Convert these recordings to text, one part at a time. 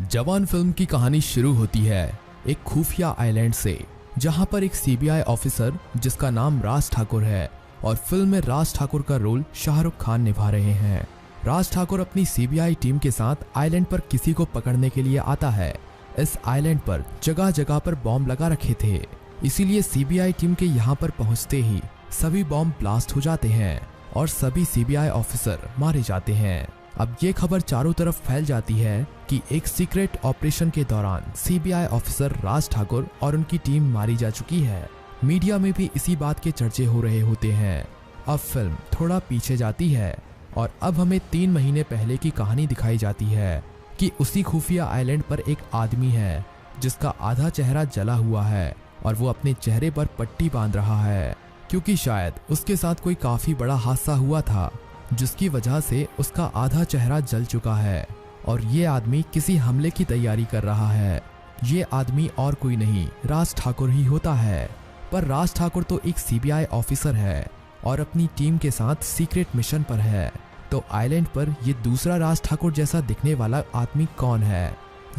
जवान फिल्म की कहानी शुरू होती है एक खुफिया आइलैंड से, जहां पर एक सीबीआई ऑफिसर जिसका नाम राज ठाकुर है और फिल्म में राज ठाकुर का रोल शाहरुख खान निभा रहे हैं। राज ठाकुर अपनी सीबीआई टीम के साथ आइलैंड पर किसी को पकड़ने के लिए आता है। इस आइलैंड पर जगह जगह पर बॉम्ब लगा रखे थे, इसीलिए सीबीआई टीम के यहाँ पर पहुंचते ही सभी बॉम्ब ब्लास्ट हो जाते हैं और सभी सीबीआई ऑफिसर मारे जाते हैं। अब ये खबर चारों तरफ फैल जाती है कि एक सीक्रेट ऑपरेशन के दौरान सीबीआई ऑफिसर राज ठाकुर और उनकी टीम मारी जा चुकी है। मीडिया में भी इसी बात के चर्चे हो रहे होते हैं। अब फिल्म थोड़ा पीछे जाती है और अब हमें 3 महीने पहले की कहानी दिखाई जाती है कि उसी खुफिया आइलैंड पर एक आदमी है जिसका आधा चेहरा जला हुआ है और वो अपने चेहरे पर पट्टी बांध रहा है, क्योंकि शायद उसके साथ कोई काफी बड़ा हादसा हुआ था जिसकी वजह से उसका आधा चेहरा जल चुका है और ये आदमी किसी हमले की तैयारी कर रहा है। ये आदमी और कोई नहीं राज ठाकुर ही होता है, पर राज ठाकुर तो एक सीबीआई ऑफिसर है और अपनी टीम के साथ सीक्रेट मिशन पर है। तो आइलैंड पर ये दूसरा राज ठाकुर जैसा दिखने वाला आदमी कौन है,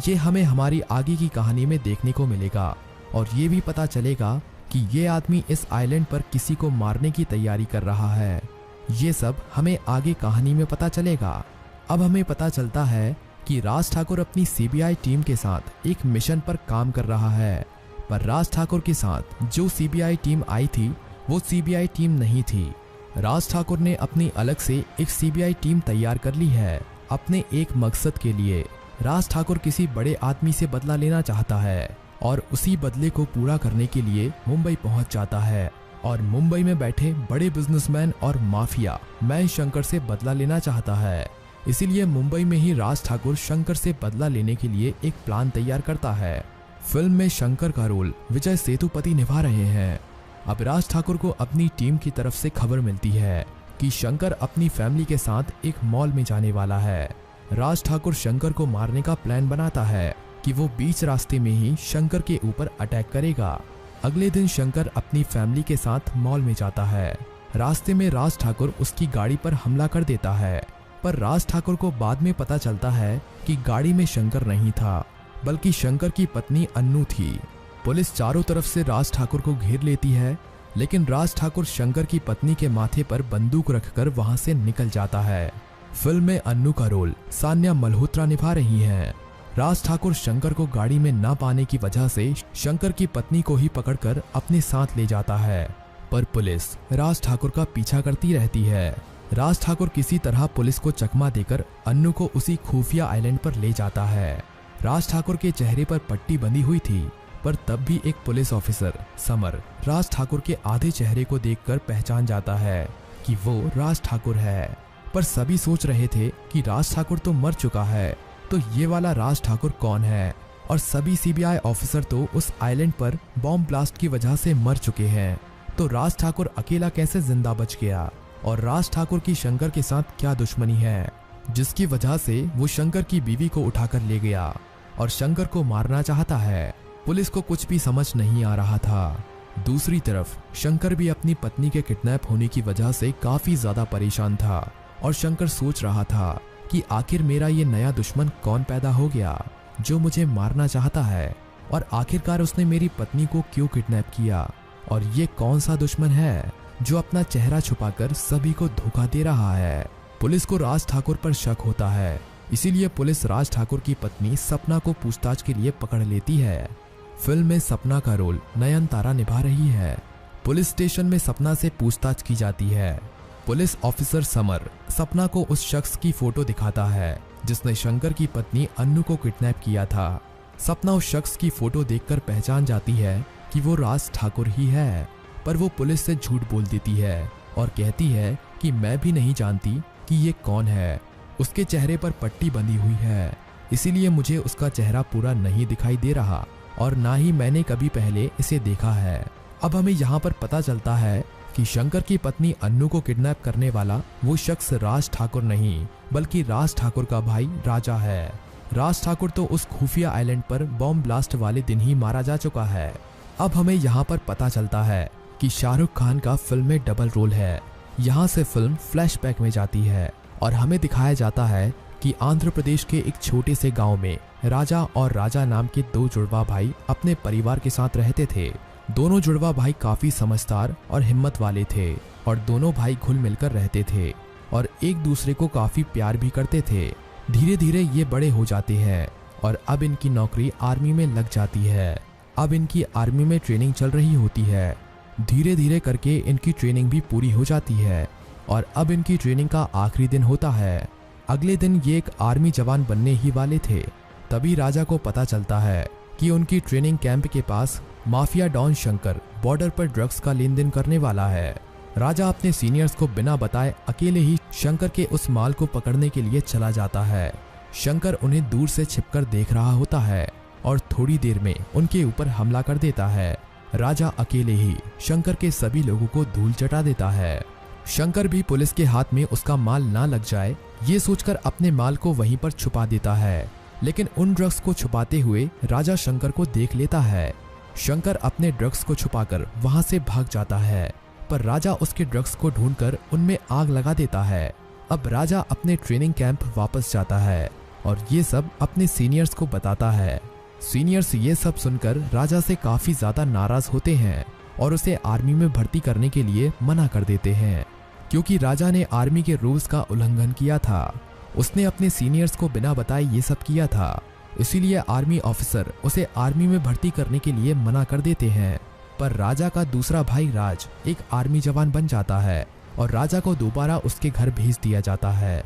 ये हमें हमारी आगे की कहानी में देखने को मिलेगा और ये भी पता चलेगा कि ये आदमी इस आइलैंड पर किसी को मारने की तैयारी कर रहा है। ये सब हमें आगे कहानी में पता चलेगा। अब हमें पता चलता है कि राज ठाकुर अपनी सीबीआई टीम के साथ एक मिशन पर काम कर रहा है, पर राज ठाकुर के साथ जो सीबीआई टीम आई थी वो सीबीआई टीम नहीं थी। राज ठाकुर ने अपनी अलग से एक सीबीआई टीम तैयार कर ली है अपने एक मकसद के लिए। राज ठाकुर किसी बड़े आदमी से बदला लेना चाहता है और उसी बदले को पूरा करने के लिए मुंबई पहुंच जाता है और मुंबई में बैठे बड़े बिजनेसमैन और माफिया मैन शंकर से बदला लेना चाहता है। इसीलिए मुंबई में ही राज ठाकुर शंकर से बदला लेने के लिए एक प्लान तैयार करता है। फिल्म में शंकर का रोल विजय सेतुपति निभा रहे हैं। अब राज ठाकुर को अपनी टीम की तरफ से खबर मिलती है कि शंकर अपनी फैमिली के साथ एक मॉल में जाने वाला है। राज ठाकुर शंकर को मारने का प्लान बनाता है कि वो बीच रास्ते में ही शंकर के ऊपर अटैक करेगा। अगले दिन शंकर अपनी फैमिली के साथ मॉल में जाता है। रास्ते में राज ठाकुर उसकी गाड़ी पर हमला कर देता है, पर राज ठाकुर को बाद में पता चलता है कि गाड़ी में शंकर नहीं था बल्कि शंकर की पत्नी अन्नू थी। पुलिस चारों तरफ से राज ठाकुर को घेर लेती है, लेकिन राज ठाकुर शंकर की पत्नी के माथे पर बंदूक रखकर वहां से निकल जाता है। फिल्म में अन्नू का रोल सान्या मल्होत्रा निभा रही हैं। राज ठाकुर शंकर को गाड़ी में ना पाने की वजह से शंकर की पत्नी को ही पकड़कर अपने साथ ले जाता है, पर पुलिस राज ठाकुर का पीछा करती रहती है। राज ठाकुर किसी तरह पुलिस को चकमा देकर अन्नू को उसी खुफिया आइलैंड पर ले जाता है। राज ठाकुर के चेहरे पर पट्टी बंधी हुई थी, पर तब भी एक police officer summer Raj Thakur के आधे चेहरे को देखकर पहचान जाता है कि वो राज ठाकुर है। पर सभी सोच रहे थे कि राज ठाकुर तो मर चुका है, तो ये वाला राज ठाकुर कौन है। और सभी सीबीआई ऑफिसर तो उस आइलैंड पर बॉम्ब ब्लास्ट की वजह से मर चुके हैं, तो राज ठाकुर अकेला कैसे जिंदा बच गया। और राज ठाकुर की शंकर के साथ क्या दुश्मनी है जिसकी वजह से वो शंकर की बीवी को उठाकर ले गया और शंकर को मारना चाहता है। पुलिस को कुछ भी समझ नहीं आ रहा था। दूसरी तरफ शंकर भी अपनी पत्नी के किडनैप होने की वजह से काफी ज्यादा परेशान था और शंकर सोच रहा था कि आखिर मेरा ये नया दुश्मन कौन पैदा हो गया जो मुझे मारना चाहता है, और आखिरकार उसने मेरी पत्नी को क्यों किडनैप किया, और ये कौन सा दुश्मन है जो अपना चेहरा छुपाकर सभी को धोखा दे रहा है। पुलिस को राज ठाकुर पर शक होता है, इसीलिए पुलिस राज ठाकुर की पत्नी सपना को पूछताछ के लिए पकड़ लेती है। फिल्म में सपना का रोल नयनतारा निभा रही है। पुलिस स्टेशन में सपना से पूछताछ की जाती है। पुलिस ऑफिसर समर सपना को उस शख्स की फोटो दिखाता है जिसने शंकर की पत्नी अन्नू को किडनैप किया था। सपना उस शख्स की फोटो देखकर पहचान जाती है कि वो राज ठाकुर ही है, पर वो पुलिस से झूठ बोल देती है और कहती है कि मैं भी नहीं जानती कि ये कौन है। उसके चेहरे पर पट्टी बंधी हुई है, इसीलिए मुझे उसका चेहरा पूरा नहीं दिखाई दे रहा और ना ही मैंने कभी पहले इसे देखा है। अब हमें यहाँ पर पता चलता है कि शंकर की पत्नी अन्नू को किडनैप करने वाला वो शख्स राज ठाकुर नहीं बल्कि राज ठाकुर का भाई राजा है। राज ठाकुर तो उस खुफिया आइलैंड पर बॉम्ब ब्लास्ट वाले दिन ही मारा जा चुका है। अब हमें यहाँ पर पता चलता है कि शाहरुख खान का फिल्म में डबल रोल है। यहाँ से फिल्म फ्लैशबैक में जाती है और हमें दिखाया जाता है कि आंध्र प्रदेश के एक छोटे से गांव में राजा और राजा नाम के दो जुड़वा भाई अपने परिवार के साथ रहते थे। दोनों जुड़वा भाई काफी समझदार और हिम्मत वाले थे और दोनों भाई घुल मिलकर रहते थे और एक दूसरे को काफी प्यार भी करते थे। धीरे धीरे ये बड़े हो जाते हैं और अब इनकी नौकरी आर्मी में लग जाती है। अब इनकी आर्मी में ट्रेनिंग चल रही होती है। धीरे धीरे करके इनकी ट्रेनिंग भी पूरी हो जाती है और अब इनकी ट्रेनिंग का आखिरी दिन होता है। अगले दिन ये एक आर्मी जवान बनने ही वाले थे। तभी राजा को पता चलता है कि उनकी ट्रेनिंग कैंप के पास माफिया डॉन शंकर बॉर्डर पर ड्रग्स का लेन देन करने वाला है। राजा अपने सीनियर्स को बिना बताए अकेले ही शंकर के उस माल को पकड़ने के लिए चला जाता है। शंकर उन्हें दूर से छिपकर देख रहा होता है और थोड़ी देर में उनके ऊपर हमला कर देता है। राजा अकेले ही शंकर के सभी लोगों को धूल चटा देता है। शंकर भी पुलिस के हाथ में उसका माल ना लग जाए ये सोचकर अपने माल को वहीं पर छुपा देता है, लेकिन उन ड्रग्स को छुपाते हुए राजा शंकर को देख लेता है। शंकर अपने ड्रग्स को छुपाकर वहां से भाग जाता है, पर राजा उसके ड्रग्स को ढूंढकर उनमें आग लगा देता है। अब राजा अपने ट्रेनिंग कैंप वापस जाता है और ये सब अपने सीनियर्स को बताता है। सीनियर्स ये सब सुनकर राजा से काफी ज्यादा नाराज होते हैं और उसे आर्मी में भर्ती करने के लिए मना कर देते हैं, क्योंकि राजा ने आर्मी के रूल्स का उल्लंघन किया था। उसने अपने सीनियर्स को बिना बताए ये सब किया था, इसीलिए आर्मी ऑफिसर उसे आर्मी में भर्ती करने के लिए मना कर देते हैं। पर राजा का दूसरा भाई राज एक आर्मी जवान बन जाता है और राजा को दोबारा उसके घर भेज दिया जाता है।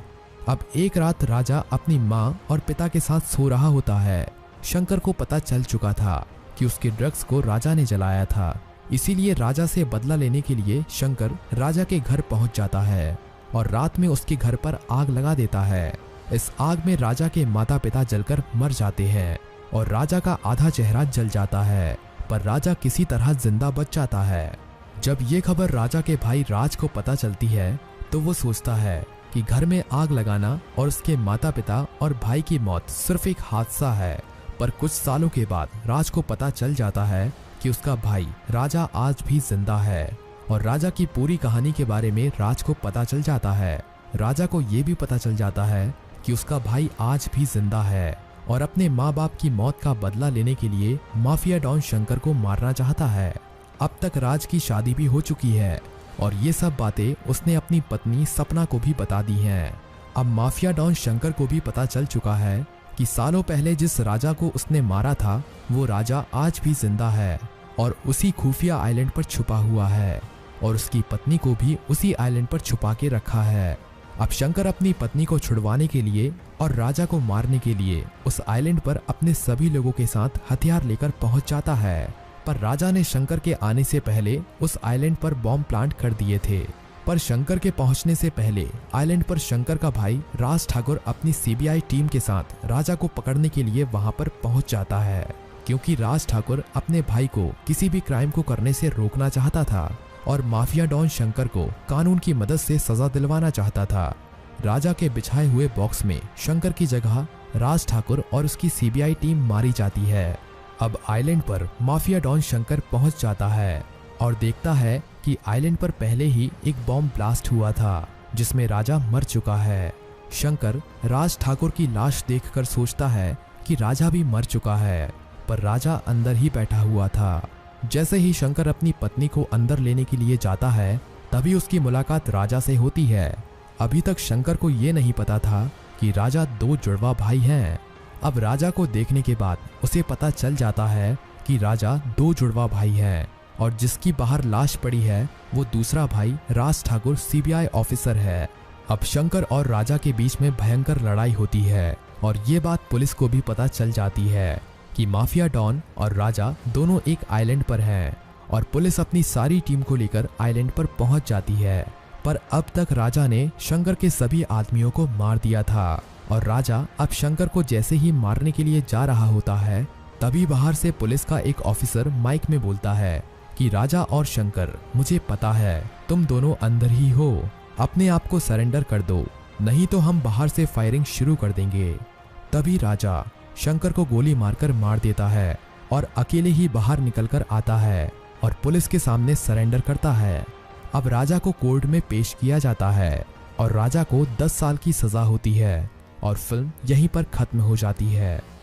अब एक रात राजा अपनी माँ और पिता के साथ सो रहा होता है। शंकर को पता चल चुका था कि उसके ड्रग्स को राजा ने जलाया था, इसीलिए राजा से बदला लेने के लिए शंकर राजा के घर पहुंच जाता है और रात में उसके घर पर आग लगा देता है। इस आग में राजा के माता पिता जलकर मर जाते हैं और राजा का आधा चेहरा जल जाता है, पर राजा किसी तरह जिंदा बच जाता है। जब ये खबर राजा के भाई राज को पता चलती है तो वो सोचता है कि घर में आग लगाना और उसके माता पिता और भाई की मौत सिर्फ एक हादसा है। पर कुछ सालों के बाद राज को पता चल जाता है कि उसका भाई राजा आज भी जिंदा है और राजा की पूरी कहानी के बारे में राज को पता चल जाता है। राजा को ये भी पता चल जाता है कि उसका भाई आज भी जिंदा है और अपने माँ बाप की मौत का बदला लेने के लिए माफिया डॉन शंकर को मारना चाहता है। अब तक राज की शादी भी हो चुकी है और ये सब बातें उसने अपनी पत्नी सपना को भी बता दी हैं। अब माफिया डॉन शंकर को भी पता चल चुका है कि सालों पहले जिस राजा को उसने मारा था वो राजा आज भी जिंदा है और उसी खुफिया आइलैंड पर छुपा हुआ है और उसकी पत्नी को भी उसी आइलैंड पर छुपा के रखा है। अब शंकर अपनी पत्नी को छुड़वाने के लिए और राजा को मारने के लिए उस आइलैंड पर अपने सभी लोगों के साथ हथियार लेकर पहुंच जाता है। पर राजा ने शंकर के आने से पहले उस आइलैंड पर बॉम्ब प्लांट कर दिए थे। पर शंकर के पहुंचने से पहले आइलैंड पर शंकर का भाई राज ठाकुर अपनी सीबीआई टीम के साथ राजा को पकड़ने के लिए वहां पर पहुंच जाता है, क्योंकि राज ठाकुर अपने भाई को किसी भी क्राइम को करने से रोकना चाहता था और माफिया डॉन शंकर को कानून की मदद से सजा दिलवाना चाहता था। राजा के बिछाए हुए बॉक्स में शंकर की जगह राज ठाकुर और उसकी सीबीआई टीम मारी जाती है। अब आइलैंड पर माफिया डॉन शंकर पहुंच जाता है और देखता है कि आइलैंड पर पहले ही एक बॉम्ब ब्लास्ट हुआ था जिसमें राजा मर चुका है। शंकर राज ठाकुर की लाश देखकर सोचता है कि राजा भी मर चुका है, पर राजा अंदर ही बैठा हुआ था। जैसे ही शंकर अपनी पत्नी को अंदर लेने के लिए जाता है तभी उसकी मुलाकात राजा से होती है। अभी तक शंकर को ये नहीं पता था कि राजा दो जुड़वा भाई हैं। अब राजा को देखने के बाद उसे पता चल जाता है कि राजा दो जुड़वा भाई हैं और जिसकी बाहर लाश पड़ी है वो दूसरा भाई राज ठाकुर सीबीआई ऑफिसर है। अब शंकर और राजा के बीच में भयंकर लड़ाई होती है और ये बात पुलिस को भी पता चल जाती है कि माफिया डॉन और राजा दोनों एक आइलैंड पर हैं और पुलिस अपनी सारी टीम को लेकर आइलैंड पर पहुंच जाती है। पर अब तक राजा ने शंकर के सभी आदमियों को मार दिया था और राजा अब शंकर को जैसे ही मारने के लिए जा रहा होता है तभी बाहर से पुलिस का एक ऑफिसर माइक में बोलता है कि राजा और शंकर, मुझे पता है तुम दोनों अंदर ही हो, अपने आप को सरेंडर कर दो, नहीं तो हम बाहर से फायरिंग शुरू कर देंगे। तभी राजा शंकर को गोली मारकर मार देता है और अकेले ही बाहर निकलकर आता है और पुलिस के सामने सरेंडर करता है। अब राजा को कोर्ट में पेश किया जाता है और राजा को 10 साल की सजा होती है और फिल्म यहीं पर खत्म हो जाती है।